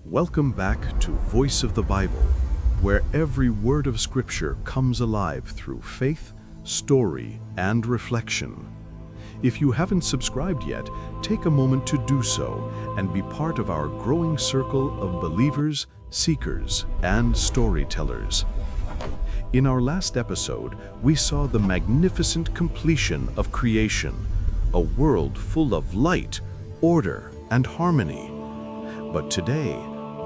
Welcome back to Voice of the Bible, where every word of Scripture comes alive through faith, story, and reflection. If you haven't subscribed yet, take a moment to do so and be part of our growing circle of believers, seekers, and storytellers. In our last episode, we saw the magnificent completion of creation, a world full of light, order, and harmony. But today,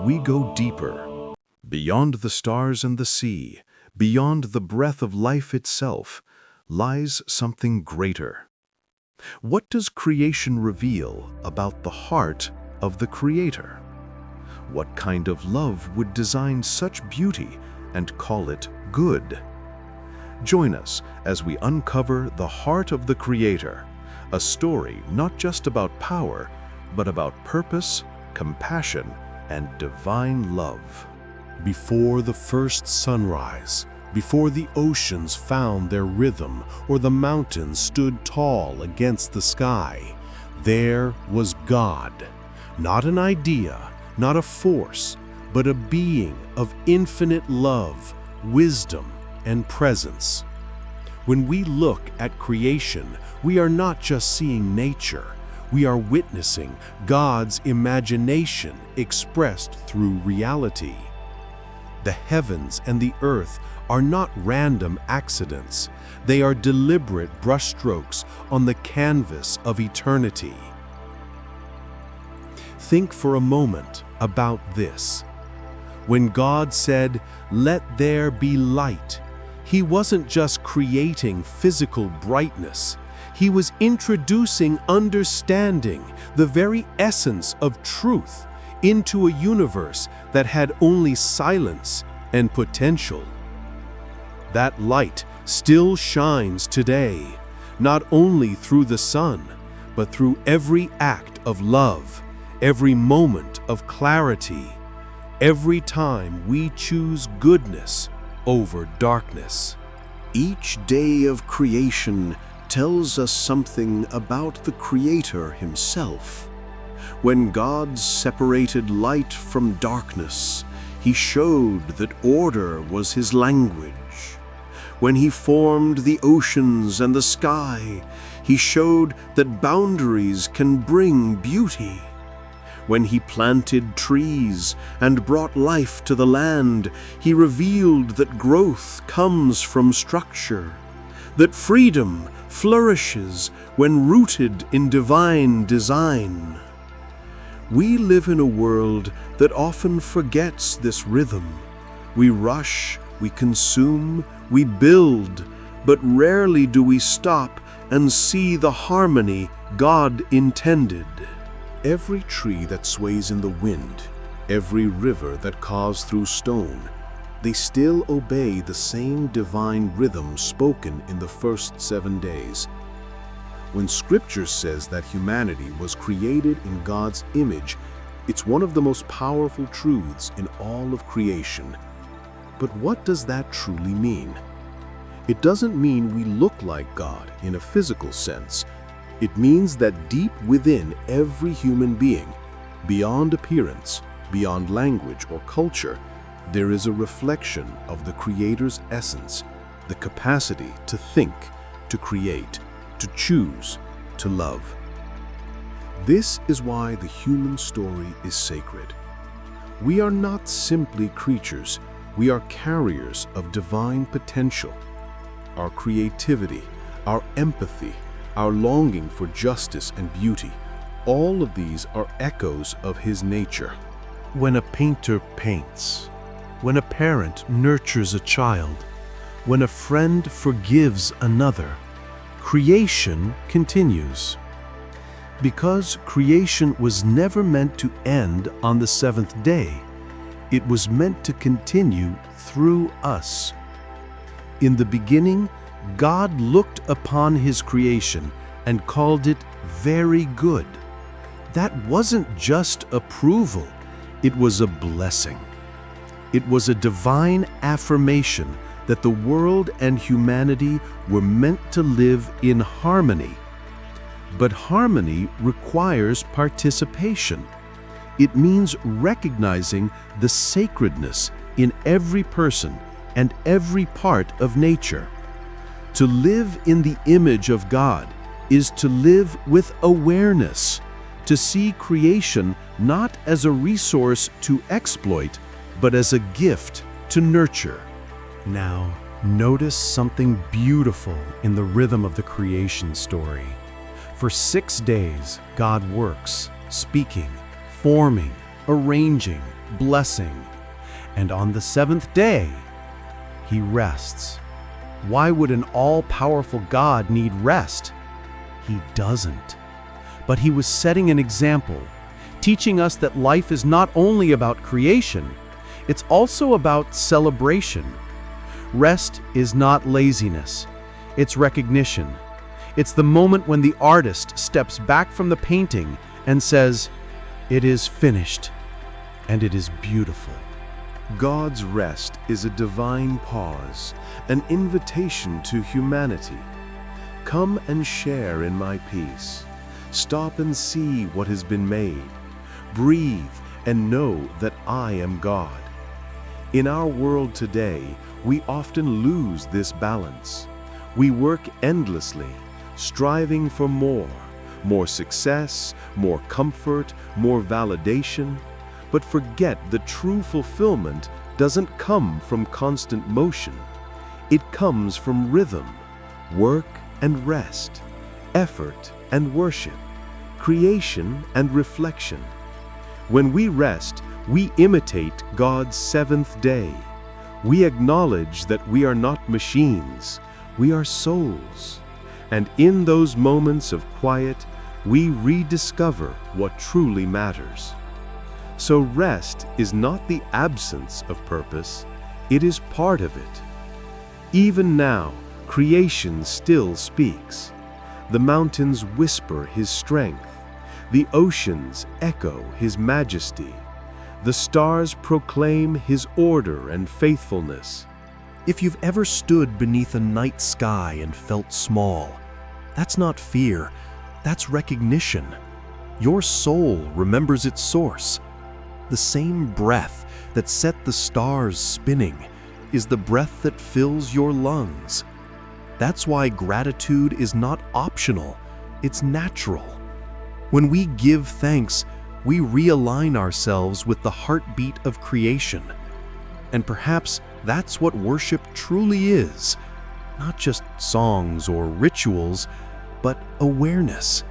we go deeper. Beyond the stars and the sea, beyond the breath of life itself, lies something greater. What does creation reveal about the heart of the Creator? What kind of love would design such beauty and call it good? Join us as we uncover the heart of the Creator, a story not just about power, but about purpose, compassion, and divine love. Before the first sunrise, before the oceans found their rhythm or the mountains stood tall against the sky, there was God. Not an idea, not a force, but a being of infinite love, wisdom, and presence. When we look at creation, we are not just seeing nature. We are witnessing God's imagination expressed through reality. The heavens and the earth are not random accidents. They are deliberate brushstrokes on the canvas of eternity. Think for a moment about this. When God said, "Let there be light," He wasn't just creating physical brightness. He was introducing understanding, the very essence of truth, into a universe that had only silence and potential. That light still shines today, not only through the sun, but through every act of love, every moment of clarity, every time we choose goodness over darkness. Each day of creation tells us something about the Creator Himself. When God separated light from darkness, He showed that order was His language. When He formed the oceans and the sky, He showed that boundaries can bring beauty. When He planted trees and brought life to the land, He revealed that growth comes from structure, that freedom flourishes when rooted in divine design. We live in a world that often forgets this rhythm. We rush, we consume, we build, but rarely do we stop and see the harmony God intended. Every tree that sways in the wind, every river that caws through stone, they still obey the same divine rhythm spoken in the first 7 days. When Scripture says that humanity was created in God's image, it's one of the most powerful truths in all of creation. But what does that truly mean? It doesn't mean we look like God in a physical sense. It means that deep within every human being, beyond appearance, beyond language or culture, there is a reflection of the Creator's essence, the capacity to think, to create, to choose, to love. This is why the human story is sacred. We are not simply creatures, we are carriers of divine potential. Our creativity, our empathy, our longing for justice and beauty, all of these are echoes of His nature. When a painter paints, when a parent nurtures a child, when a friend forgives another, creation continues. Because creation was never meant to end on the seventh day, it was meant to continue through us. In the beginning, God looked upon His creation and called it very good. That wasn't just approval, it was a blessing. It was a divine affirmation that the world and humanity were meant to live in harmony. But harmony requires participation. It means recognizing the sacredness in every person and every part of nature. To live in the image of God is to live with awareness, to see creation not as a resource to exploit, but as a gift to nurture. Now, notice something beautiful in the rhythm of the creation story. For 6 days, God works, speaking, forming, arranging, blessing. And on the 7th day, He rests. Why would an all-powerful God need rest? He doesn't. But He was setting an example, teaching us that life is not only about creation, it's also about celebration. Rest is not laziness, it's recognition. It's the moment when the artist steps back from the painting and says, "It is finished, and it is beautiful." God's rest is a divine pause, an invitation to humanity. Come and share in my peace. Stop and see what has been made. Breathe and know that I am God. In our world today, we often lose this balance. We work endlessly, striving for more success, more comfort, more validation, but forget the true fulfillment doesn't come from constant motion. It comes from rhythm, work and rest, effort and worship, creation and reflection. When we rest, we imitate God's 7th day. We acknowledge that we are not machines, we are souls. And in those moments of quiet, we rediscover what truly matters. So rest is not the absence of purpose, it is part of it. Even now, creation still speaks. The mountains whisper His strength, the oceans echo His majesty, the stars proclaim His order and faithfulness. If you've ever stood beneath a night sky and felt small, that's not fear, that's recognition. Your soul remembers its source. The same breath that set the stars spinning is the breath that fills your lungs. That's why gratitude is not optional, it's natural. When we give thanks, we realign ourselves with the heartbeat of creation. And perhaps that's what worship truly is. Not just songs or rituals, but awareness.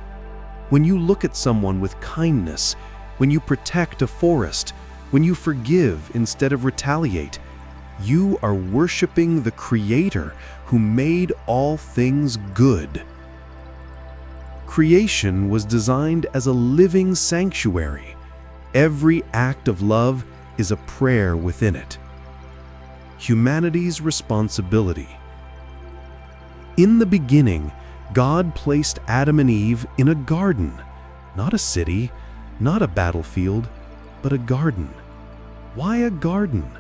When you look at someone with kindness, when you protect a forest, when you forgive instead of retaliate, you are worshiping the Creator who made all things good. Creation was designed as a living sanctuary. Every act of love is a prayer within it. Humanity's responsibility. In the beginning, God placed Adam and Eve in a garden, not a city, not a battlefield, but a garden. Why a garden?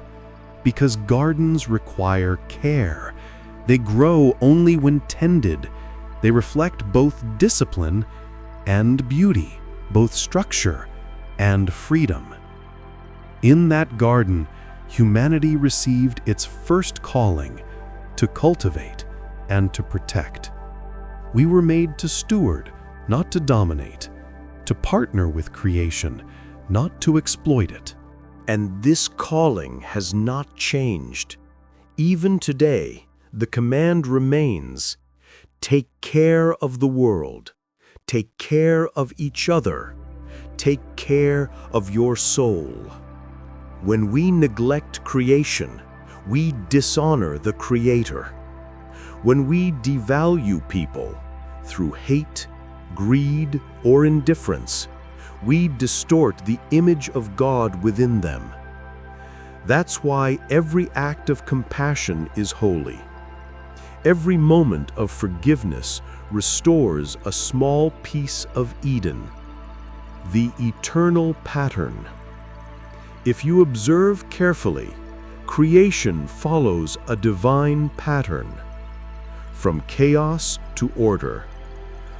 Because gardens require care. They grow only when tended. They reflect both discipline and beauty, both structure and freedom. In that garden, humanity received its first calling to cultivate and to protect. We were made to steward, not to dominate, to partner with creation, not to exploit it. And this calling has not changed. Even today, the command remains: take care of the world, take care of each other, take care of your soul. When we neglect creation, we dishonor the Creator. When we devalue people through hate, greed, or indifference, we distort the image of God within them. That's why every act of compassion is holy. Every moment of forgiveness restores a small piece of Eden, the eternal pattern. If you observe carefully, creation follows a divine pattern. From chaos to order,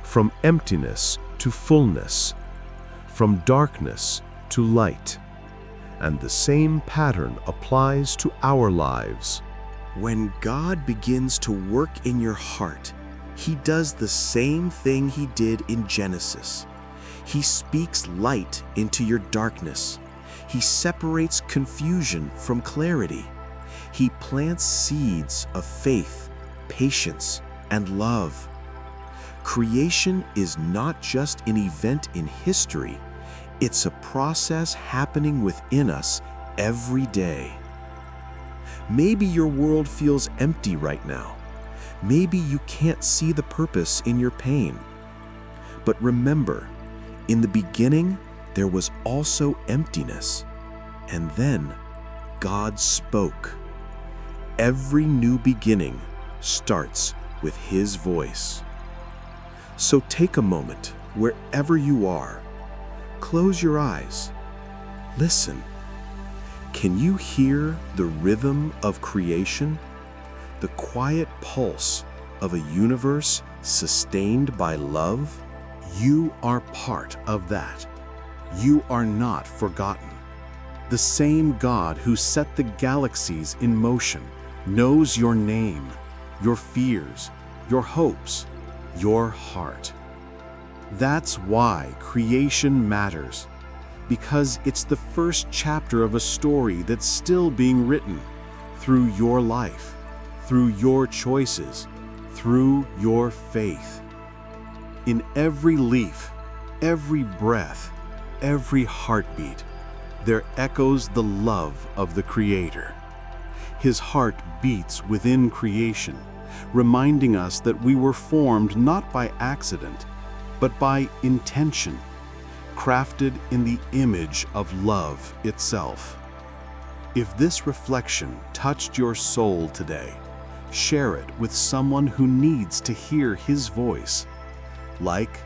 from emptiness to fullness, from darkness to light. And the same pattern applies to our lives. When God begins to work in your heart, He does the same thing He did in Genesis. He speaks light into your darkness. He separates confusion from clarity. He plants seeds of faith, patience, and love. Creation is not just an event in history, it's a process happening within us every day. Maybe your world feels empty right now. Maybe you can't see the purpose in your pain. But remember, in the beginning, there was also emptiness. And then God spoke. Every new beginning starts with His voice. So take a moment, wherever you are. Close your eyes. Listen. Can you hear the rhythm of creation? The quiet pulse of a universe sustained by love? You are part of that. You are not forgotten. The same God who set the galaxies in motion knows your name, your fears, your hopes, your heart. That's why creation matters, because it's the first chapter of a story that's still being written through your life, through your choices, through your faith. In every leaf, every breath, every heartbeat, there echoes the love of the Creator. His heart beats within creation, reminding us that we were formed not by accident, but by intention, crafted in the image of love itself. If this reflection touched your soul today, share it with someone who needs to hear His voice. Like,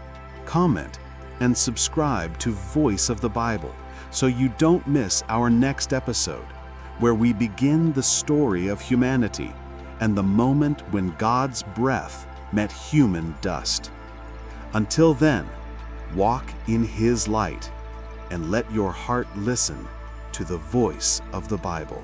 comment, and subscribe to Voice of the Bible so you don't miss our next episode, where we begin the story of humanity and the moment when God's breath met human dust. Until then, walk in His light and let your heart listen to the voice of the Bible.